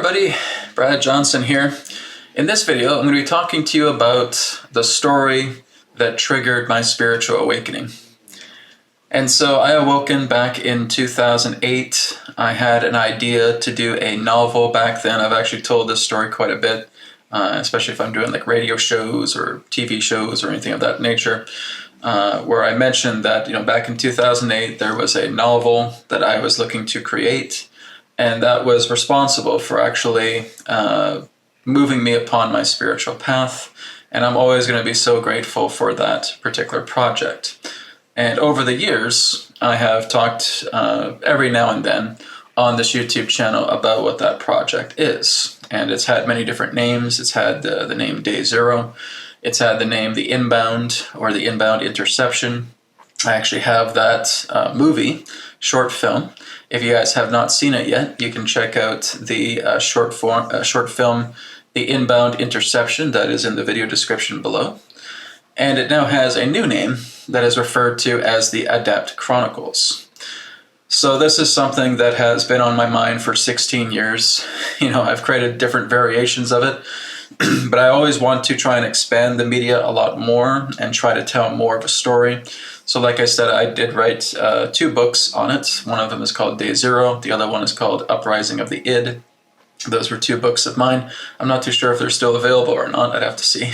everybody, Brad Johnson here. In this video, I'm going to be talking to you about the story that triggered my spiritual awakening. And so I awoken back in 2008. I had an idea to do a novel back then. I've actually told this story quite a bit, especially if I'm doing like radio shows or TV shows or anything of that nature, where I mentioned that, back in 2008, there was a novel that I was looking to create. And that was responsible for actually moving me upon my spiritual path. And I'm always going to be so grateful for that particular project. And over the years, I have talked every now and then on this YouTube channel about what that project is. And it's had many different names. It's had the name Day Zero. It's had the name The Inbound or The Inbound Interception. I actually have that movie, short film. If you guys have not seen it yet, you can check out the short film, The Inbound Interception, that is in the video description below. And it now has a new name that is referred to as the Adept Chronicles. So this is something that has been on my mind for 16 years. I've created different variations of it, but I always want to try and expand the media a lot more and try to tell more of a story. So like I said, I did write 2 books on it. One of them is called Day Zero. The other one is called Uprising of the Id. Those were 2 books of mine. I'm not too sure if they're still available or not. I'd have to see.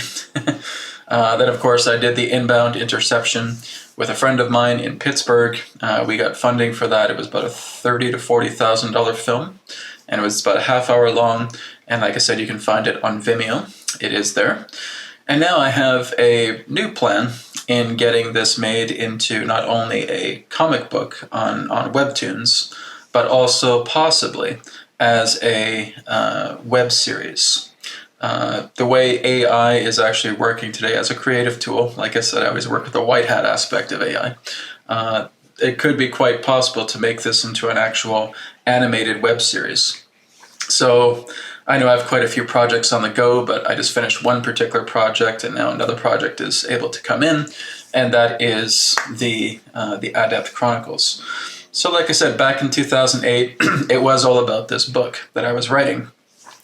Then, of course, I did the Inbound Interception with a friend of mine in Pittsburgh. We got funding for that. It was about a $30,000 to $40,000 film, and it was about a half-hour long. And like I said, you can find it on Vimeo. It is there. And now I have a new plan in getting this made into not only a comic book on Webtoons, but also possibly as a web series. The way AI is actually working today as a creative tool, like I said, I always work with the white hat aspect of AI. It could be quite possible to make this into an actual animated web series. So I know I have quite a few projects on the go, but I just finished one particular project, and now another project is able to come in, and that is the Adept Chronicles. So like I said, back in 2008, it was all about this book that I was writing.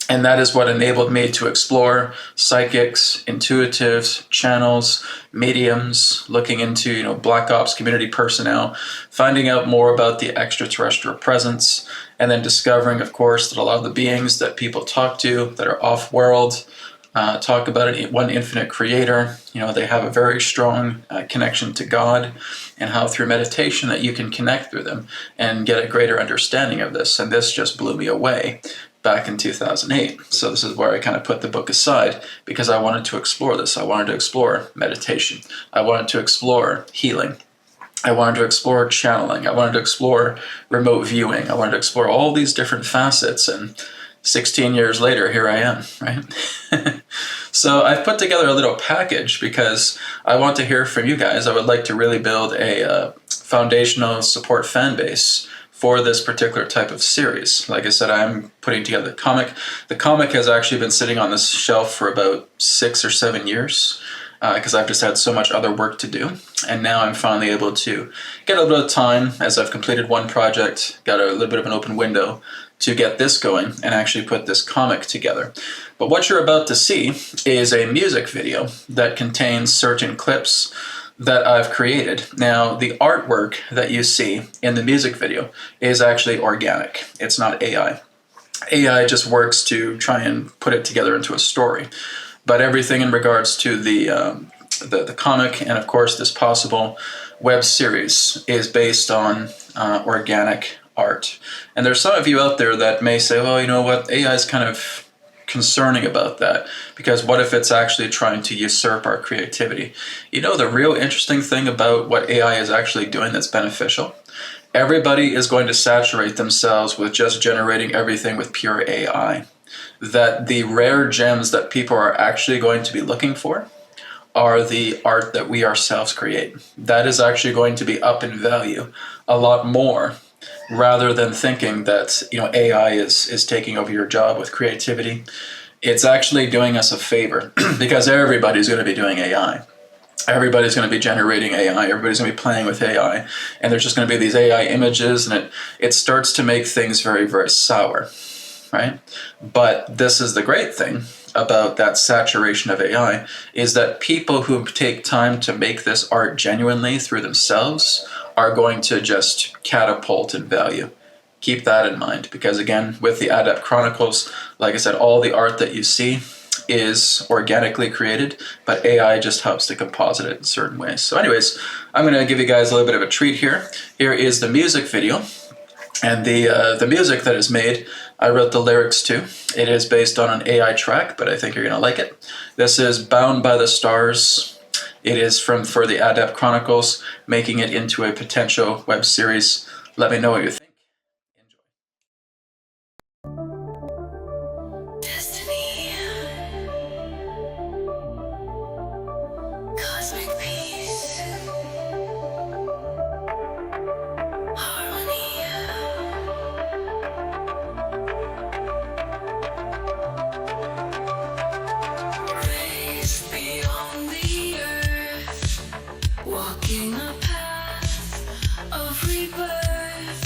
And that is what enabled me to explore psychics, intuitives, channels, mediums, looking into, Black Ops community personnel, finding out more about the extraterrestrial presence, and then discovering, of course, that a lot of the beings that people talk to that are off-world talk about one infinite creator. They have a very strong connection to God, and how through meditation that you can connect through them and get a greater understanding of this. And this just blew me away back in 2008. So this is where I kind of put the book aside, because I wanted to explore this. I wanted to explore meditation. I wanted to explore healing. I wanted to explore channeling. I wanted to explore remote viewing. I wanted to explore all these different facets, and 16 years later, here I am, right? So I've put together a little package because I want to hear from you guys. I would like to really build a foundational support fan base for this particular type of series. Like I said, I'm putting together the comic. The comic has actually been sitting on this shelf for about 6 or 7 years because I've just had so much other work to do. And now I'm finally able to get a little bit of time as I've completed one project, got a little bit of an open window to get this going and actually put this comic together. But what you're about to see is a music video that contains certain clips that I've created. Now, the artwork that you see in the music video is actually organic. It's not AI. AI just works to try and put it together into a story. But everything in regards to the comic and, of course, this possible web series is based on organic art. And there's some of you out there that may say, well, you know what, AI is kind of concerning about that, because what if it's actually trying to usurp our creativity? The real interesting thing about what AI is actually doing that's beneficial, everybody is going to saturate themselves with just generating everything with pure AI. That the rare gems that people are actually going to be looking for are the art that we ourselves create. That is actually going to be up in value a lot more, rather than thinking that AI is taking over your job with creativity. It's actually doing us a favor because everybody's going to be doing AI. Everybody's going to be generating AI. Everybody's going to be playing with AI. And there's just going to be these AI images, and it starts to make things very, very sour. right? But this is the great thing about that saturation of AI, is that people who take time to make this art genuinely through themselves are going to just catapult in value. Keep that in mind, because again, with the Adept Chronicles, like I said, all the art that you see is organically created, but AI just helps to composite it in certain ways. So anyways, I'm going to give you guys a little bit of a treat here. Here is the music video. And the music that is made, I wrote the lyrics to. It is based on an AI track, but I think you're going to like it. This is Bound by the Stars. It is for the Adept Chronicles, making it into a potential web series. Let me know what you think. Destiny, cosmic peace, harmony, raised beyond the earth, walking a path of rebirth,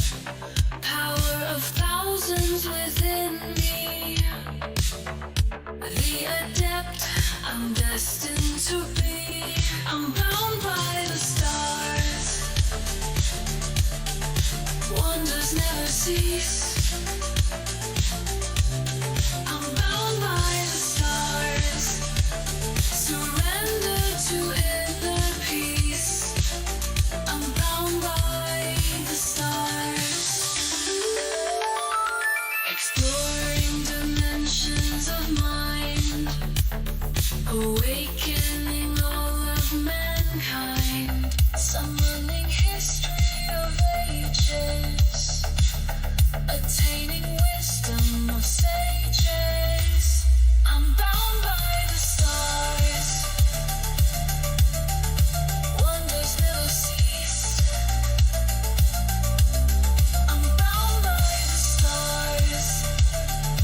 power of thousands within me. The adept I'm destined to be. I'm bound by the stars. Wonders never cease. I'm bound by the stars. Surrender to inner peace. I'm bound by the stars. Exploring dimensions of mind, awakening all of mankind, summoning history of ages, attaining wisdom of sages. I'm bound by the stars. Wonders never cease. I'm bound by the stars.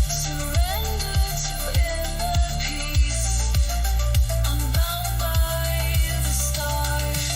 Surrender to inner peace. I'm bound by the stars.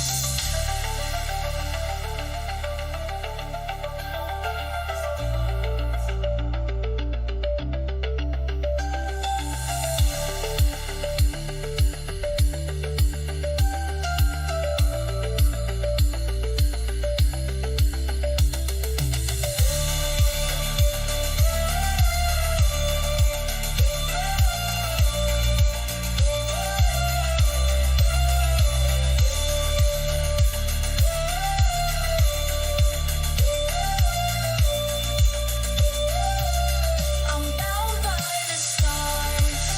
I'm bound by the stars.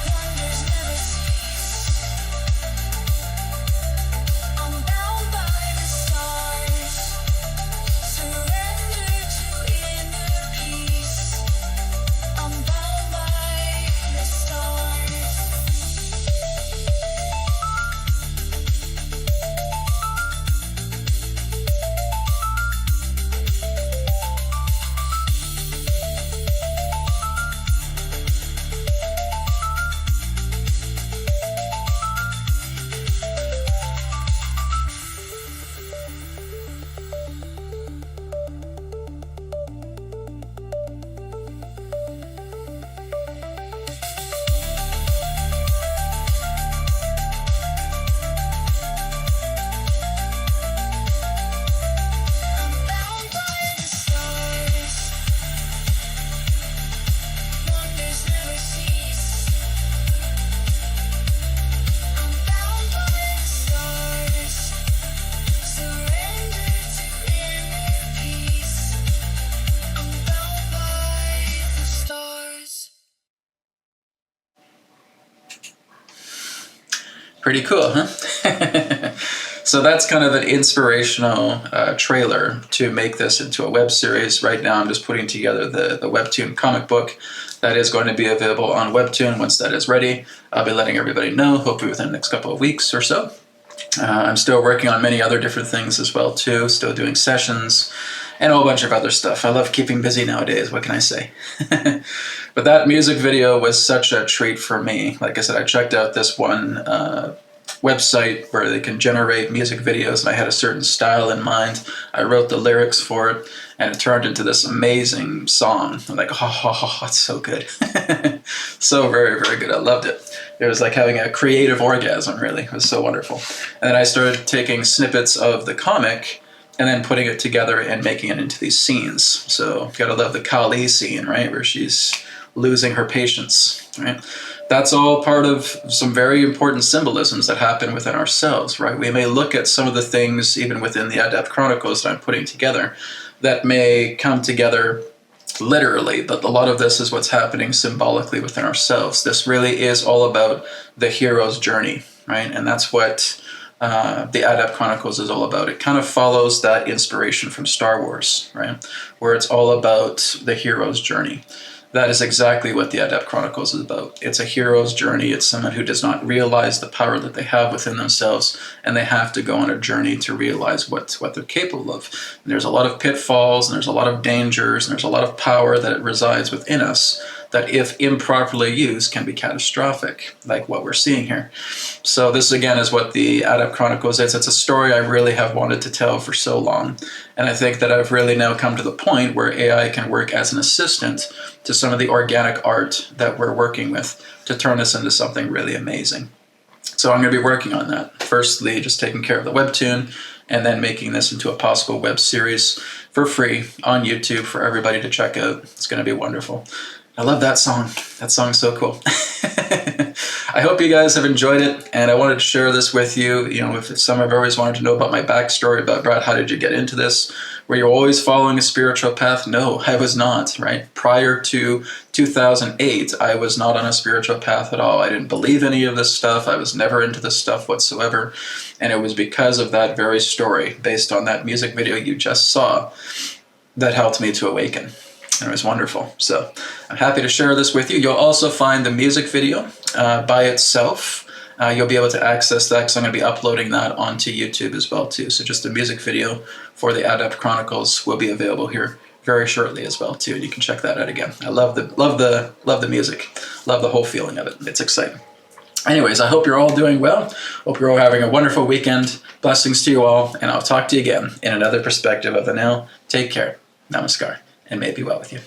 Wonders never cease. I'm bound by the stars. Surrender to inner peace. I'm bound by the stars. I'm bound by the stars. Wonders never cease. I'm bound by the stars. Surrender to inner peace. I'm bound by the stars. Pretty cool, huh? So that's kind of an inspirational trailer to make this into a web series. Right now I'm just putting together the Webtoon comic book that is going to be available on Webtoon. Once that is ready, I'll be letting everybody know, hopefully within the next couple of weeks or so. I'm still working on many other different things as well too, still doing sessions and a whole bunch of other stuff. I love keeping busy nowadays, what can I say? But that music video was such a treat for me. Like I said, I checked out this one website where they can generate music videos, and I had a certain style in mind. I wrote the lyrics for it, and it turned into this amazing song. I'm like, oh, it's so good. So very, very good. I loved it. It was like having a creative orgasm, really. It was so wonderful. And then I started taking snippets of the comic and then putting it together and making it into these scenes. So gotta love the Kali scene, right, where she's losing her patience, right? That's all part of some very important symbolisms that happen within ourselves, right? We may look at some of the things, even within the Adept Chronicles that I'm putting together, that may come together literally, but a lot of this is what's happening symbolically within ourselves. This really is all about the hero's journey, right? And that's what the Adept Chronicles is all about. It kind of follows that inspiration from Star Wars, right? Where it's all about the hero's journey. That is exactly what the Adept Chronicles is about. It's a hero's journey. It's someone who does not realize the power that they have within themselves, and they have to go on a journey to realize what they're capable of. And there's a lot of pitfalls, and there's a lot of dangers, and there's a lot of power that resides within us that, if improperly used, can be catastrophic, like what we're seeing here. So this, again, is what the Adept Chronicles is. It's a story I really have wanted to tell for so long, and I think that I've really now come to the point where AI can work as an assistant to some of the organic art that we're working with to turn this into something really amazing. So I'm going to be working on that. Firstly, just taking care of the webtoon, and then making this into a possible web series for free on YouTube for everybody to check out. It's going to be wonderful. I love that song. That song's so cool. I hope you guys have enjoyed it, and I wanted to share this with you. You know, if some have always wanted to know about my backstory, about Brad, how did you get into this? Were you always following a spiritual path? No, I was not, right? Prior to 2008, I was not on a spiritual path at all. I didn't believe any of this stuff. I was never into this stuff whatsoever. And it was because of that very story, based on that music video you just saw, that helped me to awaken. And it was wonderful. So I'm happy to share this with you. You'll also find the music video by itself. You'll be able to access that because I'm going to be uploading that onto YouTube as well too. So just the music video for the Adept Chronicles will be available here very shortly as well too. And you can check that out again. I love the music. Love the whole feeling of it. It's exciting. Anyways, I hope you're all doing well. Hope you're all having a wonderful weekend. Blessings to you all. And I'll talk to you again in another perspective of the now. Take care. Namaskar. And may it be well with you.